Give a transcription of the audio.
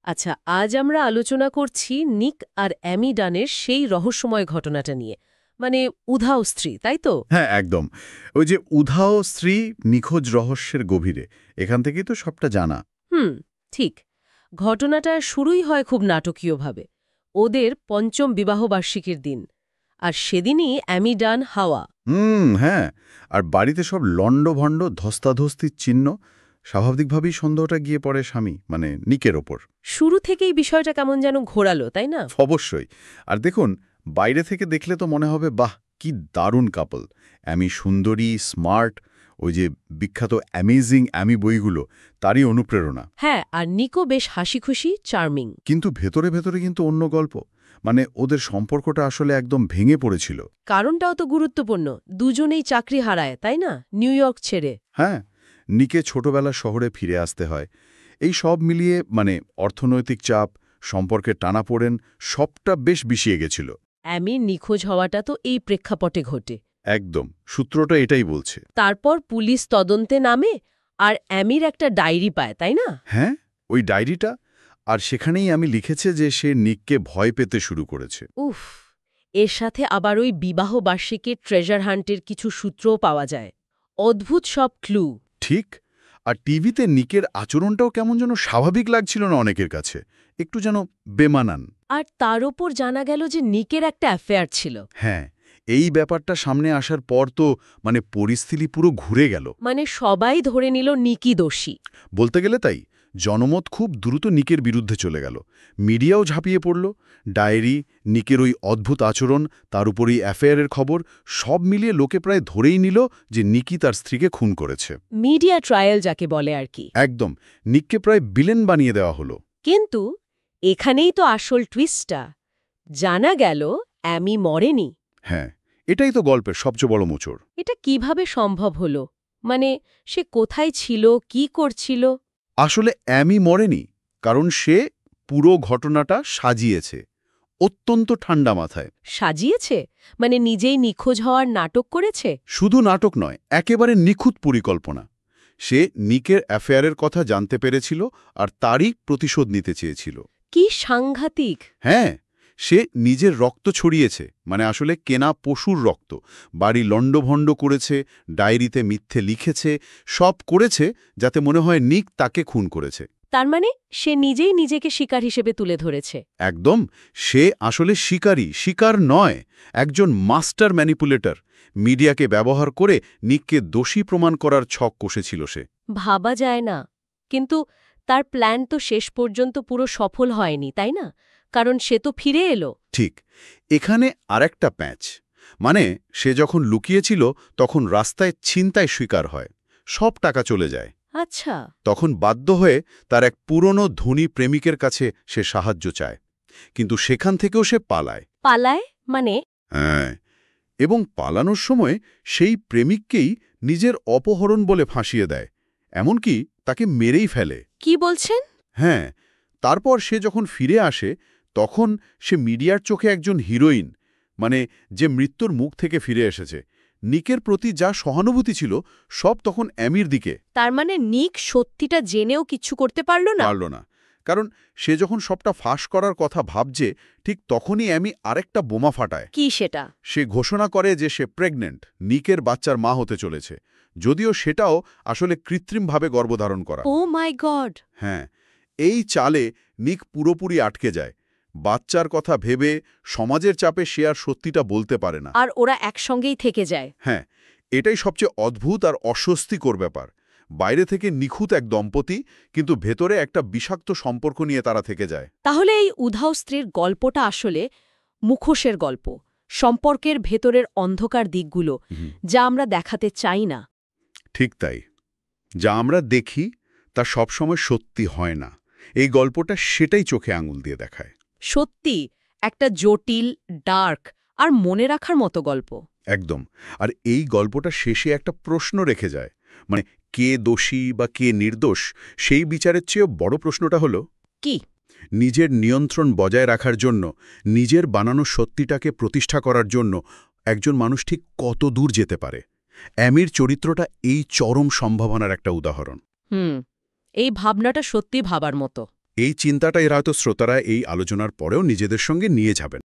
আচ্ছা, আজ আমরা আলোচনা করছি নিক আর অ্যামি ডানের সেই রহস্যময় ঘটনাটা নিয়ে। মানে উধাও স্ত্রী, তাই তো? হ্যাঁ, একদম। ওই যে উধাও স্ত্রী নিখোঁজ রহস্যের গভীরে, এখান থেকেই তো সবটা জানা। হুম, ঠিক। ঘটনাটা শুরুই হয় খুব নাটকীয়ভাবে। ওদের পঞ্চম বিবাহবার্ষিকীর দিন। আর সেদিনই অ্যামি ডান হাওয়া। হ্যাঁ। আর বাড়িতে সব লণ্ডভণ্ড ধস্তাধস্তির চিহ্ন। স্বাভাবিকভাবেই সন্দেহটা গিয়ে পড়ে স্বামী, মানে নিকের ওপর। শুরু থেকেই বিষয়টা কেমন যেন ঘোরালো, তাই না? অবশ্যই। আর দেখুন, বাইরে থেকে দেখলে তো মনে হবে বাহ, কি দারুণ কাপল। অ্যামি সুন্দরী, স্মার্ট, ওই যে বিখ্যাত অ্যামেজিং অ্যামি বইগুলো, তারই অনুপ্রেরণা। হ্যাঁ, আর নিকও বেশ হাসিখুশি, চার্মিং। কিন্তু ভেতরে ভেতরে কিন্তু অন্য গল্প। মানে ওদের সম্পর্কটা আসলে একদম ভেঙে পড়েছিল। কারণটাও তো গুরুত্বপূর্ণ। দুজনেই চাকরি হারায়, তাই না? নিউ ইয়র্ক ছেড়ে। হ্যাঁ, নিকে ছোটবেলা শহরে ফিরে আসতে হয়। এই সব মিলিয়ে মানে অর্থনৈতিক চাপ, সম্পর্কের টানাপোড়েন, সবটা বেশ বিষিয়ে গেছিল। অ্যামির নিখোঁজ হওয়াটা তো এই প্রেক্ষাপটে ঘটে। একদম, সূত্রটা এটাই বলছে। তারপর পুলিশ তদন্তে নামে আর অ্যামির একটা ডায়েরি পায়, তাই না? হ্যাঁ, ওই ডায়েরিটা। আর সেখানেই আমি লিখেছে যে সে নিককে ভয় পেতে শুরু করেছে। উফ, এর সাথে আবার ওই বিবাহ বার্ষিকীর ট্রেজার হান্টের কিছু সূত্রও পাওয়া যায়। অদ্ভুত সব ক্লু। ঠিক। আর টিভিতে নিকের আচরণটাও কেমন যেন স্বাভাবিক লাগছিল না অনেকের কাছে, একটু যেন বেমানান। আর তার ওপর জানা গেল যে নিকের একটা অ্যাফেয়ার ছিল। হ্যাঁ, এই ব্যাপারটা সামনে আসার পর তো মানে পরিস্থিতি পুরো ঘুরে গেল। মানে সবাই ধরে নিল নিকই দোষী। বলতে গেলে তাই। জনমত খুব দ্রুত নিকের বিরুদ্ধে চলে গেল। মিডিয়াও ঝাঁপিয়ে পড়ল। ডায়েরি, নিকের ওই অদ্ভুত আচরণ, তার উপরই অ্যাফেয়ারের খবর, সব মিলিয়ে লোকে প্রায় ধরেই নিল যে নিকি তার স্ত্রীকে খুন করেছে। মিডিয়া ট্রায়াল যাকে বলে আর কি। একদম। নিককে প্রায় ভিলেন বানিয়ে দেওয়া হলো। কিন্তু এখানেই তো আসল টুইস্টটা। জানা গেল অ্যামি মরেনি। হ্যাঁ, এটাই তো গল্পের সবচেয়ে বড় মোচড়। এটা কিভাবে সম্ভব হলো? মানে সে কোথায় ছিল, কি করছিল? আসলে অ্যামি মরেনি, কারণ সে পুরো ঘটনাটা সাজিয়েছে অত্যন্ত ঠান্ডা মাথায়। সাজিয়েছে? মানে নিজেই নিখোঁজ হওয়ার নাটক করেছে? শুধু নাটক নয়, একেবারে নিখুঁত পরিকল্পনা। সে নিকের অ্যাফেয়ারের কথা জানতে পেরেছিল আর তারই প্রতিশোধ নিতে চেয়েছিল। কি সাংঘাতিক! হ্যাঁ, সে নিজের রক্ত ছড়িয়েছে, মানে আসলে কেনা পশুর রক্ত। বাড়ি লণ্ডভণ্ড করেছে, ডায়েরিতে মিথ্যে লিখেছে, সব করেছে যাতে মনে হয় নিক তাকে খুন করেছে। তার মানে সে নিজেই নিজেকে শিকার হিসেবে তুলে ধরেছে। একদম। সে আসলে শিকারী, শিকার নয়, একজন মাস্টার ম্যানিপুলেটর। মিডিয়াকে ব্যবহার করে নিককে দোষী প্রমাণ করার ছক কষেছিল সে। ভাবা যায় না। কিন্তু তার প্ল্যান তো শেষ পর্যন্ত পুরো সফল হয়নি, তাই না? কারণ সে তো ফিরে এলো। ঠিক। এখানে আরেকটা প্যাঁচ। মানে সে যখন লুকিয়েছিল তখন রাস্তায় ছিনতাই শিকার হয়, সব টাকা চলে যায়। আচ্ছা। তখন বাধ্য হয়ে তার এক পুরনো ধনী প্রেমিকের কাছে সে সাহায্য চায়। কিন্তু সেখান থেকেও সে পালায়। পালায়? মানে? হ্যাঁ, এবং পালানোর সময় সেই প্রেমিককেই নিজের অপহরণ বলে ফাঁসিয়ে দেয়, এমনকি তাকে মেরেই ফেলে। কি বলছেন? হ্যাঁ, তারপর সে যখন ফিরে আসে তখন সে মিডিয়ার চোখে একজন হিরোইন, মানে যে মৃত্যুর মুখ থেকে ফিরে এসেছে। নিকের প্রতি যা সহানুভূতি ছিল সব তখন অ্যামির দিকে। তার মানে নিক সত্যিটা জেনেও কিছু করতে পারল না? পারল না, কারণ সে যখন সবটা ফাঁস করার কথা ভাবছে ঠিক তখনই অ্যামি আরেকটা বোমা ফাটায়। কি সেটা? সে ঘোষণা করে যে সে প্রেগনেন্ট, নিকের বাচ্চার মা হতে চলেছে, যদিও সেটাও আসলে কৃত্রিমভাবে গর্ভধারণ করা। ও মাই গড! হ্যাঁ, এই চালে নিক পুরোপুরি আটকে যায়। বাচ্চার কথা ভেবে সমাজের চাপে সে আর সত্যিটা বলতে পারে না। আর ওরা একসঙ্গেই থেকে যায়। হ্যাঁ, এটাই সবচেয়ে অদ্ভুত আর অস্বস্তিকর ব্যাপার। বাইরে থেকে নিখুঁত এক দম্পতি, কিন্তু ভেতরে একটা বিষাক্ত সম্পর্ক নিয়ে তারা থেকে যায়। তাহলে এই উধাও স্ত্রীর গল্পটা আসলে মুখোশের গল্প, সম্পর্কের ভেতরের অন্ধকার দিকগুলো যা আমরা দেখাতে চাই না। ঠিক তাই। যা আমরা দেখি তা সবসময় সত্যি হয় না। এই গল্পটা সেটাই চোখে আঙুল দিয়ে দেখায়। সত্যি একটা জটিল, ডার্ক আর মনে রাখার মতো গল্প। একদম। আর এই গল্পটা শেষে একটা প্রশ্ন রেখে যায়, মানে কে দোষী বা কে নির্দোষ, সেই বিচারের চেয়েও বড় প্রশ্নটা হলো কি? নিজের নিয়ন্ত্রণ বজায় রাখার জন্য, নিজের বানানো সত্যিটাকে প্রতিষ্ঠা করার জন্য একজন মানুষ ঠিক কত দূর যেতে পারে। অ্যামির চরিত্রটা এই চরম সম্ভাবনার একটা উদাহরণ। এই ভাবনাটা সত্যি ভাবার মতো। এই চিন্তাটাই হয়তো শ্রোতারা এই আলোচনার পরেও নিজেদের সঙ্গে নিয়ে যাবেন।